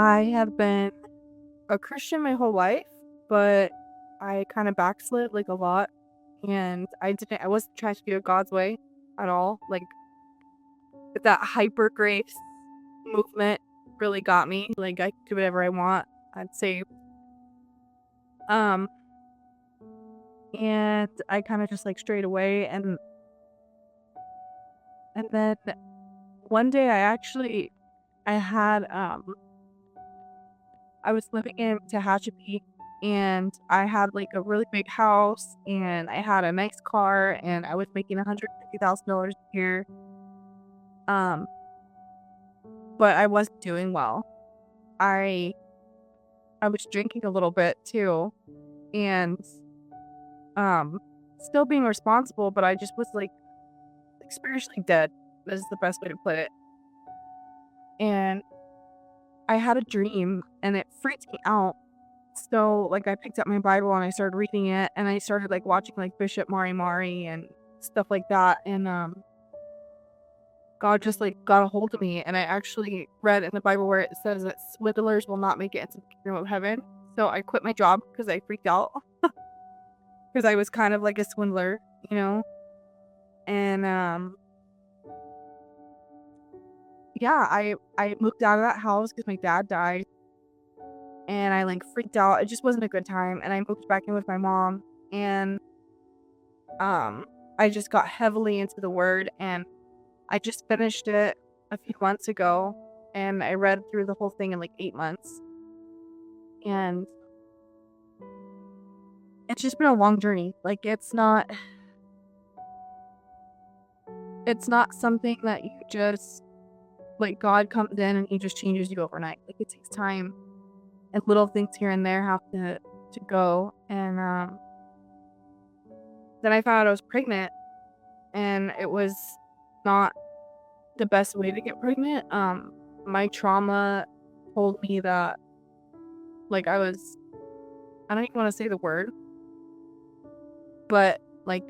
I have been a Christian my whole life, but I kind of backslid like a lot, and I wasn't trying to do it God's way at all. Like that hyper grace movement really got me. Like I could do whatever I want. I'd say, um, and I kind of just like strayed away, and then one day I had I was living in Tehachapi, and I had like a really big house, and I had a nice car, and I was making $150,000 a year. Um, but I wasn't doing well. I I was drinking a little bit too, and um, still being responsible, but I just was like spiritually dead. This is the best way to put it. And I had a dream, and it freaked me out. So, like, I picked up my Bible and I started reading it, and I started, like, watching, like, Bishop Mari Mari and stuff like that, and, God just, like, got a hold of me, and I actually read in the Bible where it says that swindlers will not make it into the kingdom of heaven. So I quit my job because I freaked out because I was kind of like a swindler, you know? And, yeah, I moved out of that house because my dad died, and I, like, freaked out. It just wasn't a good time, and I moved back in with my mom, and Um, I just got heavily into the Word, and I just finished it a few months ago, and I read through the whole thing in like 8 months. And it's just been a long journey. Like it's not something that you just like God comes in and he just changes you overnight. Like it takes time, and little things here and there have to go. And then I found out I was pregnant, and it was not the best way to get pregnant. My trauma told me that like I don't even want to say the word, but like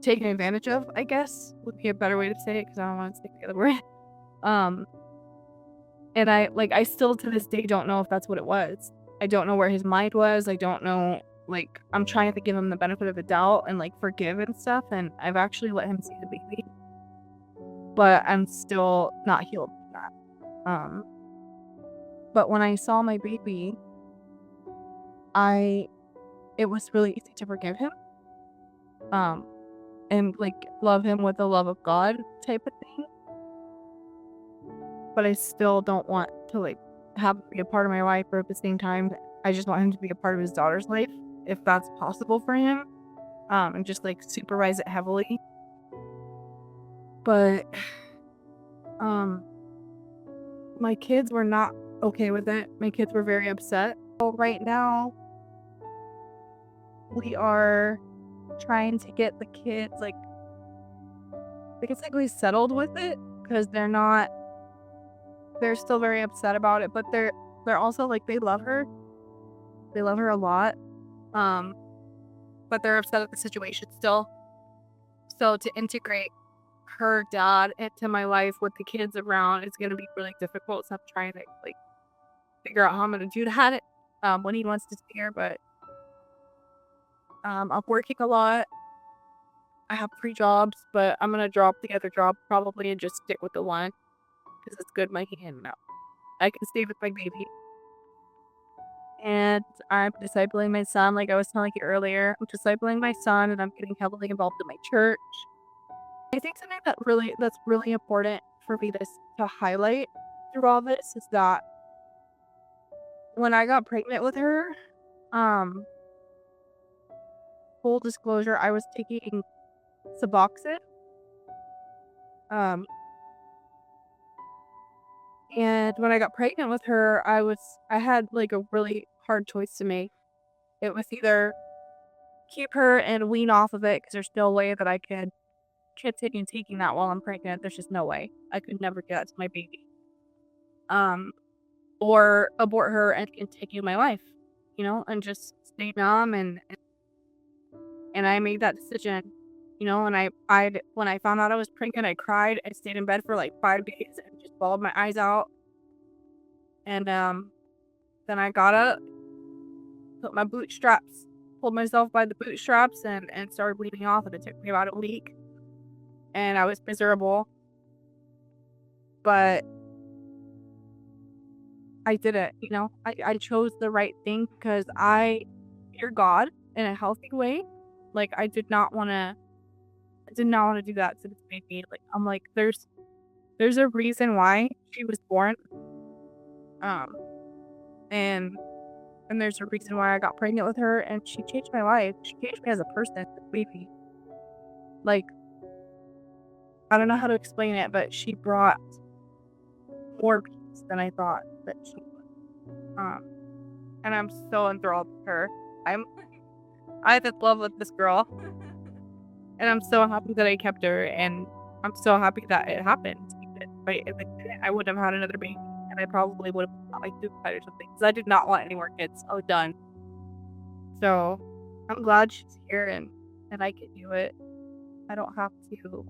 taken advantage of, I guess would be a better way to say it because I don't want to say the other word. Um, and I still to this day don't know if that's what it was. I don't know where his mind was. I don't know. Like I'm trying to give him the benefit of the doubt and like forgive and stuff. And I've actually let him see the baby, but I'm still not healed from that. But when I saw my baby, I it was really easy to forgive him. Um, and like love him with the love of God type of thing. But I still don't want to like have him be a part of my life, or at the same time, I just want him to be a part of his daughter's life, if that's possible for him. And just like supervise it heavily. But um my kids were not okay with it. My kids were very upset. So right now we are trying to get the kids like basically settled with it because they're still very upset about it, but they're also like they love her. They love her a lot. Um, but they're upset at the situation still. So to integrate her dad into my life with the kids around is gonna be really difficult. So I'm trying to like figure out how I'm gonna do that when he wants to see her. But I'm working a lot. I have 3 jobs, but I'm gonna drop the other job probably and just stick with the one because it's good money and now I can stay with my baby. And I'm discipling my son, like I was telling you earlier. I'm discipling my son, and I'm getting heavily involved in my church. I think something that's really important for me to highlight through all this is that when I got pregnant with her, um, full disclosure, I was taking Suboxone. Um, and when I got pregnant with her, I had like a really hard choice to make. It was either keep her and wean off of it because there's no way that I could continue taking that while I'm pregnant. There's just no way. I could never get that to my baby. Um, or abort her and continue my life, and just stay numb and I made that decision, and I when I found out I was pregnant, I cried. I stayed in bed for like 5 days and just bawled my eyes out. And Then I got up, pulled myself by the bootstraps and started bleeding off, and it took me about a week. And I was miserable, but I did it, I chose the right thing because I fear God in a healthy way. Like, I did not wanna do that to this baby. Like, I'm like, there's a reason why she was born, um, and there's a reason why I got pregnant with her, and she changed my life. She changed me as a person, this baby. Like, I don't know how to explain it, but she brought more peace than I thought that she would. And I'm so enthralled with her. I'm I'm in love with this girl, and I'm so happy that I kept her, and I'm so happy that it happened. If it didn't, I wouldn't have had another baby, and I probably would have got like suicide or something because I did not want any more kids. I was done. So I'm glad she's here and I can do it. I don't have to.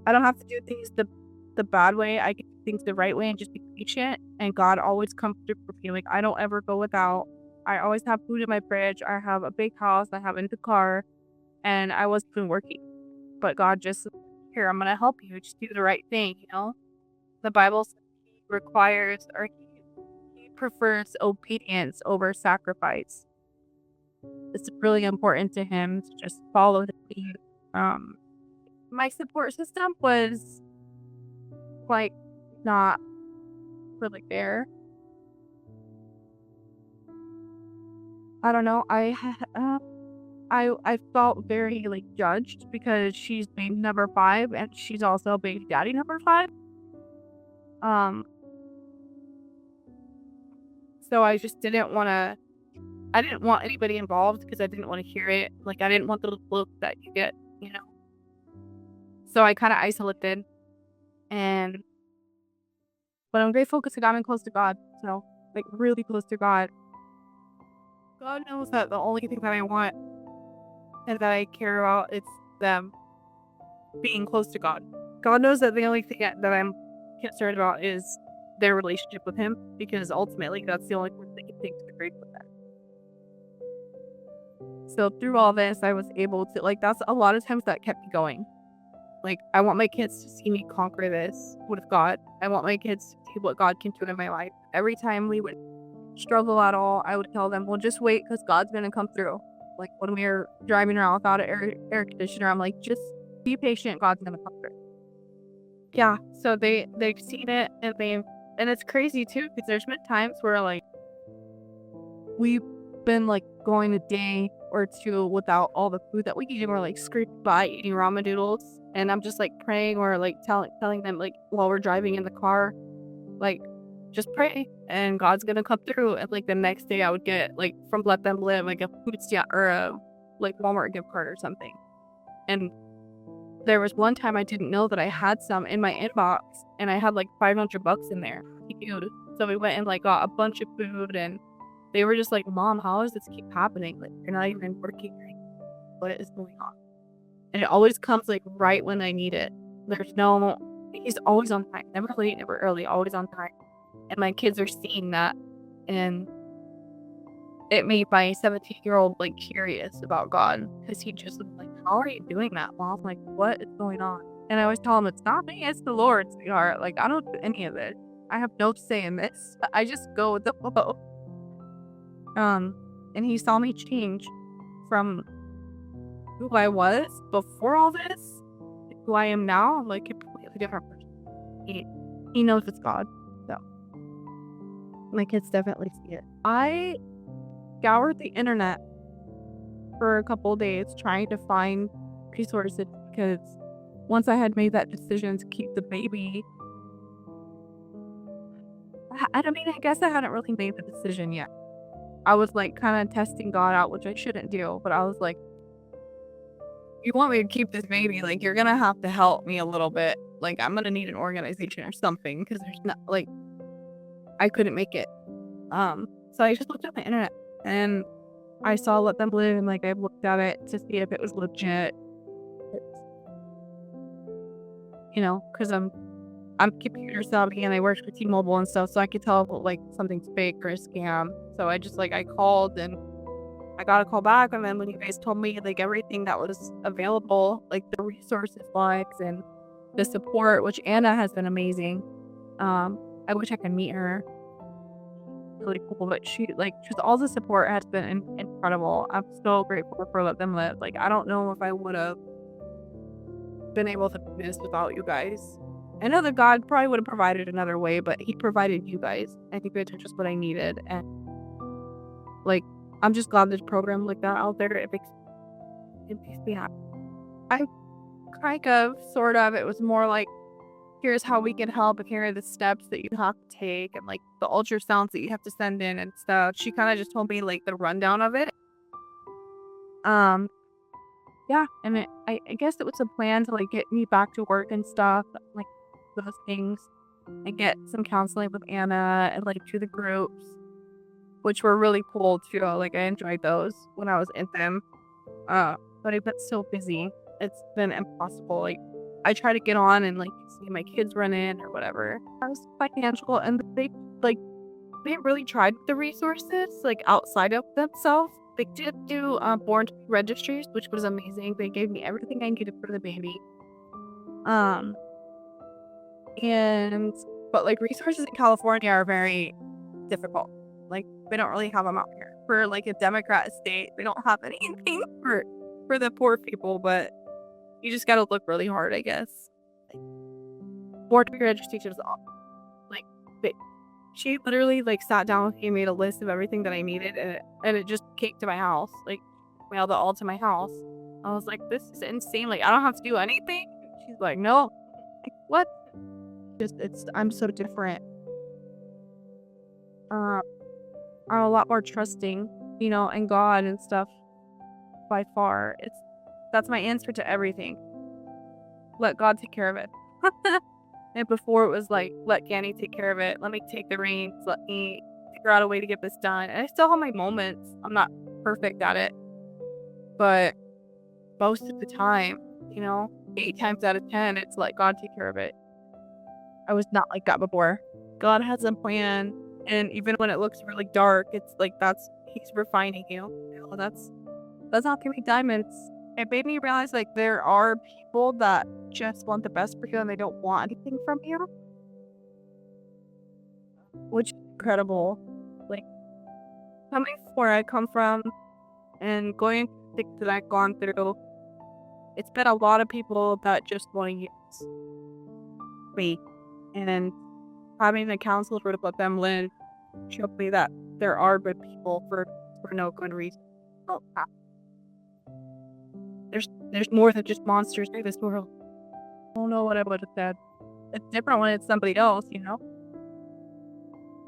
I don't have to do things the bad way. I can do things the right way and just be patient. And God always comes through for me. Like, I don't ever go without. I always have food in my fridge. I have a big house. I have a new car, and I wasn't even working. But God just, here, I'm gonna help you. Just do the right thing. The Bible says He requires, or He prefers obedience over sacrifice. It's really important to Him to just follow His lead. Um, my support system was like not really there. I don't know. I felt very like judged because she's baby number 5 and she's also baby daddy number 5. Um, so I just didn't want to. I didn't want anybody involved because I didn't want to hear it. Like, I didn't want the look that you get. So I kind of isolated, and but I'm grateful because it got me close to God. So, like, really close to God. God knows that the only thing that I want and that I care about is them being close to God. God knows that the only thing that I'm concerned about is their relationship with Him, because ultimately that's the only person that can take to the grave with that. So through all this, I was able to, like, that's a lot of times that kept me going. Like, I want my kids to see me conquer this with God. I want my kids to see what God can do in my life. Every time we would struggle at all, I would tell them, well, just wait because God's going to come through. Like, when we were driving around without an air conditioner, I'm like, just be patient. God's going to come through. Yeah. So they've seen it, and it's crazy too, because there's been times where, like, we've been like going a day or two without all the food that we eat, and we're like scraping by eating ramen noodles, and I'm just like praying or like telling them, like, while we're driving in the car, like, just pray and God's gonna come through. And like the next day I would get, like, from Let Them Live, like a food stamp or a like Walmart gift card or something. And there was one time I didn't know that I had some in my inbox, and I had like $500 in there. Huge. So we went and like got a bunch of food, and they were just like, Mom, how does this keep happening? Like, you're not even working right now. What is going on? And it always comes like right when I need it. He's always on time. Never late, never early, always on time. And my kids are seeing that. And it made my 17-year-old like curious about God, because he just was like, how are you doing that, Mom? Like, what is going on? And I always tell him, it's not me, it's the Lord, sweetheart. Like, I don't do any of it. I have no say in this. I just go with the flow. And he saw me change from who I was before all this to who I am now. I'm like a completely different person. He knows it's God. So my kids definitely see it. I scoured the internet for a couple of days trying to find resources, because once I had made that decision to keep the baby, I mean, I guess I hadn't really made the decision yet. I was like kind of testing God out, which I shouldn't do, but I was like, you want me to keep this baby, like, you're gonna have to help me a little bit. Like, I'm gonna need an organization or something, because there's not, like, I couldn't make it. So I just looked at the internet, and I saw Let Them Live, and like I looked at it to see if it was legit. Because I'm I'm computer savvy and I worked for T-Mobile and stuff, so I could tell if, like, something's fake or a scam. So I just, like, I called and I got a call back, and then when you guys told me, like, everything that was available, like, the resources lines and the support, which Anna has been amazing. I wish I could meet her. Really cool, but just all the support has been incredible. I'm so grateful for Let Them Live. Like, I don't know if I would've been able to do this without you guys. I know that God probably would have provided another way, but He provided you guys. I think that's just what I needed, and, like, I'm just glad there's programs like that out there. It makes me happy. I kind of, sort of, it was more like, "Here's how we can help, and here are the steps that you have to take, and, like, the ultrasounds that you have to send in and stuff." She kinda just told me, like, the rundown of it. Um, yeah, and I guess it was a plan to, like, get me back to work and stuff, like, those things, and get some counseling with Anna and, like, do the groups, which were really cool too. Like, I enjoyed those when I was in them. But I've been so busy. It's been impossible. Like, I try to get on and, like, see my kids run in or whatever. I was financial, and like, they really tried the resources, like, outside of themselves. They did do, born to be registries, which was amazing. They gave me everything I needed for the baby. Um, and but, like, resources in California are very difficult. Like, we don't really have them out here. For, like, a Democrat state, they don't have anything for the poor people, but you just gotta look really hard, I guess. Like, board to be registration is awful. Like, they she literally, like, sat down with me and made a list of everything that I needed, and it just came to my house. Like, mailed it all to my house. I was like, "This is insane, like, I don't have to do anything?" She's like, "No." Like, "What?" Just I'm so different. Uh, I'm a lot more trusting, in God and stuff by far. That's my answer to everything. Let God take care of it. And before it was like, let Danny take care of it. Let me take the reins. Let me figure out a way to get this done. And I still have my moments. I'm not perfect at it, but most of the time, 8 times out of 10, it's like God take care of it. I was not like that before. God has a plan, and even when it looks really dark, it's like He's refining you. That's how can make diamonds. It made me realize, like, there are people that just want the best for you and they don't want anything from you, which is incredible. Like, coming from where I come from and going through things that I've gone through, it's been a lot of people that just want to use me. And having the counselor to let them live showed me that there are good people for no good reason. Oh, there's more than just monsters in this world. I don't know what I would have said. It's different when it's somebody else.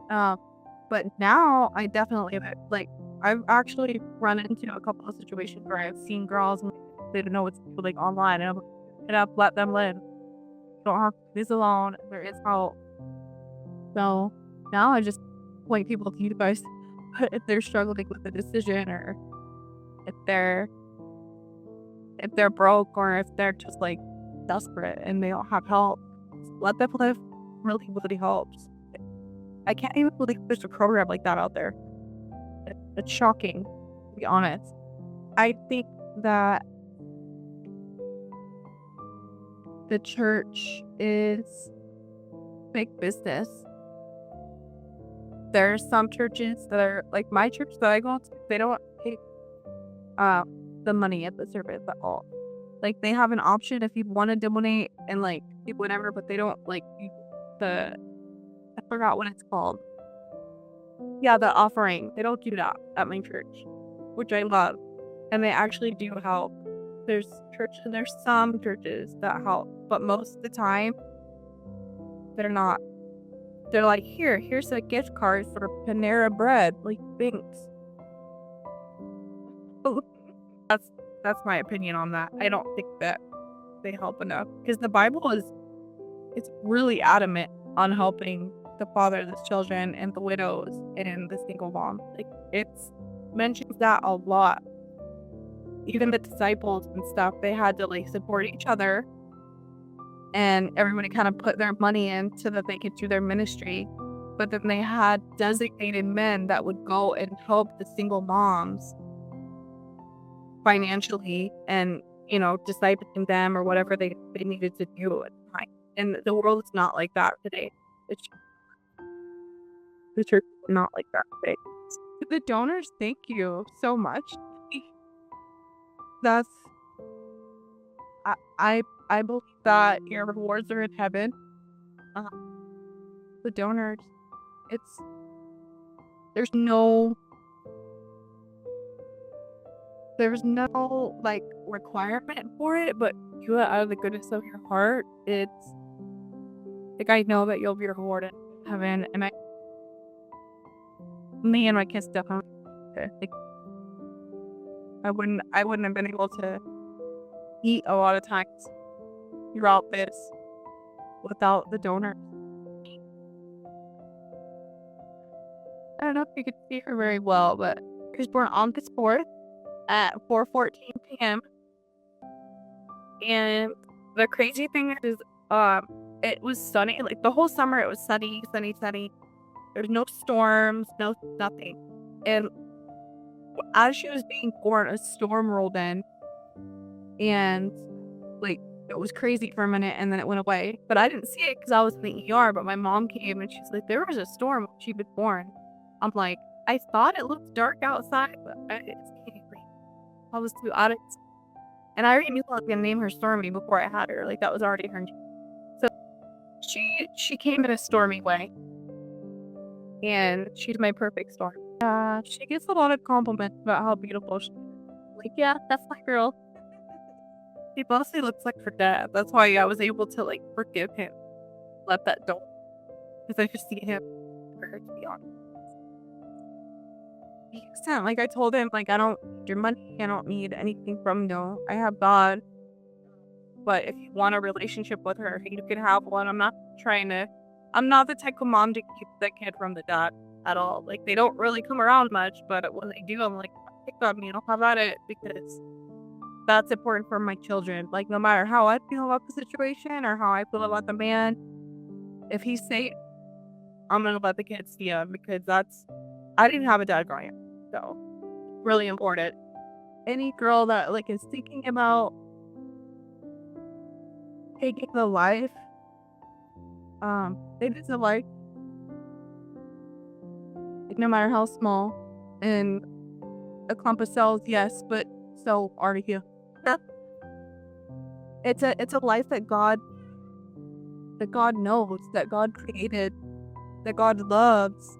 Um, but now I definitely like, I've actually run into a couple of situations where I've seen girls and they don't know what to do, like, online, and I'm like, "Get up, let them live. You don't have to do this alone. There is help." So now I just point people to you guys if they're struggling with a decision, or if they're broke, or if they're just, like, desperate and they don't have help. Let them live really, really helps. I can't even believe there's a program like that out there. It's shocking, to be honest. I think that the church is big business. There are some churches that are like my church that I go to, they don't take the money at the service at all. Like, they have an option if you want to donate and, like, do whatever, but they don't, like, I forgot what it's called. Yeah, the offering. They don't do that at my church, which I love. And they actually do help. There's some churches that help, but most of the time they're not. They're like, here's a gift card for Panera Bread. Like, thanks. That's my opinion on that. I don't think that they help enough, because the Bible it's really adamant on helping the fatherless children and the widows and the single mom. Like, it's mentions that a lot. Even the disciples and stuff, they had to, like, support each other and everybody kind of put their money in so that they could do their ministry. But then they had designated men that would go and help the single moms financially and, discipling them or whatever they needed to do at the time. And the world is not like that today. The, ch- the church is not like that today. To the donors, thank you so much. That's I believe that your rewards are in heaven. Uh, the donors, it's there's no like requirement for it, but do it out of the goodness of your heart. It's like I know that you'll be rewarded in heaven, and me and my kids definitely. Like, I wouldn't have been able to eat a lot of times throughout this without the donor. I don't know if you could see her very well, but she was born on August 4th at 4:14 p.m. And the crazy thing is, it was sunny. Like the whole summer, it was sunny, sunny, sunny. There's no storms, no nothing. And as she was being born, a storm rolled in, and like it was crazy for a minute, and then it went away. But I didn't see it because I was in the ER. But my mom came and she's like, "There was a storm when she was born." I'm like, "I thought it looked dark outside, but I was too out of it." And I already knew I was gonna name her Stormy before I had her. Like that was already her name. So she came in a stormy way, and she's my perfect storm. She gets a lot of compliments about how beautiful she is. Like, yeah, that's my girl. He mostly looks like her dad. That's why I was able to like forgive him, let that go, because I just see him for her to be honest. To the extent, like I told him, like I don't need your money, I don't need anything from you. I have God. But if you want a relationship with her, you can have one. I'm not the type of mom to keep the kid from the dad at all. Like, they don't really come around much, but when they do, I'm like, pick on me, how about it? Because that's important for my children. Like, no matter how I feel about the situation or how I feel about the man, if he's safe, I'm going to let the kids see him because I didn't have a dad growing up. So, really important. Any girl that, like, is thinking about taking the life, it is a life, like, no matter how small, and a clump of cells, yes, but so are you. It's a life that God knows, that God created, that God loves,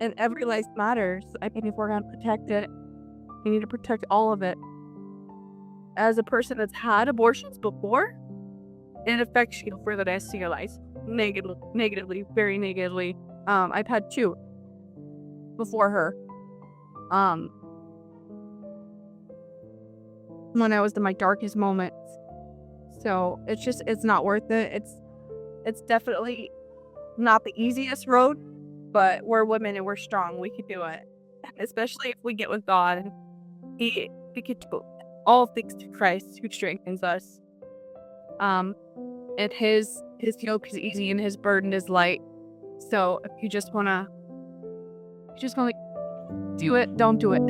and every life matters. I mean, if we're gonna protect it, we need to protect all of it. As a person that's had abortions before, it affects you for the rest of your life. Negatively, very negatively. I've had 2 before her. When I was in my darkest moments. So it's not worth it. It's definitely not the easiest road, but we're women and we're strong. We can do it. Especially if we get with God, and we can do all things to Christ who strengthens us. And his yoke is easy and his burden is light. So if you just wanna do it, don't do it.